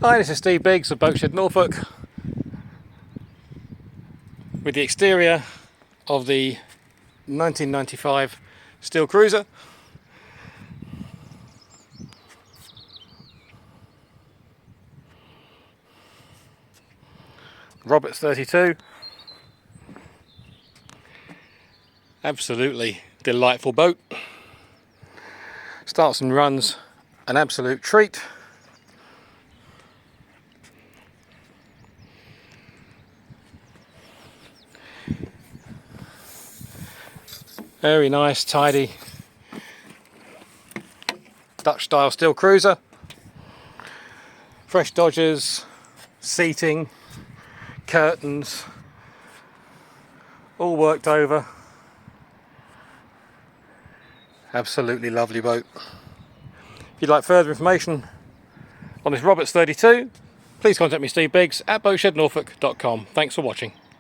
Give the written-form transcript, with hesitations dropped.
Hi, this is Steve Biggs of Boatshed, Norfolk, with the exterior of the 1995 steel cruiser. Roberts 32. Absolutely delightful boat. Starts and runs an absolute treat. Very nice, tidy Dutch style steel cruiser. Fresh dodgers, seating, curtains, all worked over. Absolutely lovely boat. If you'd like further information on this Roberts 32, please contact me, Steve Biggs, at boatshednorfolk.com. Thanks for watching.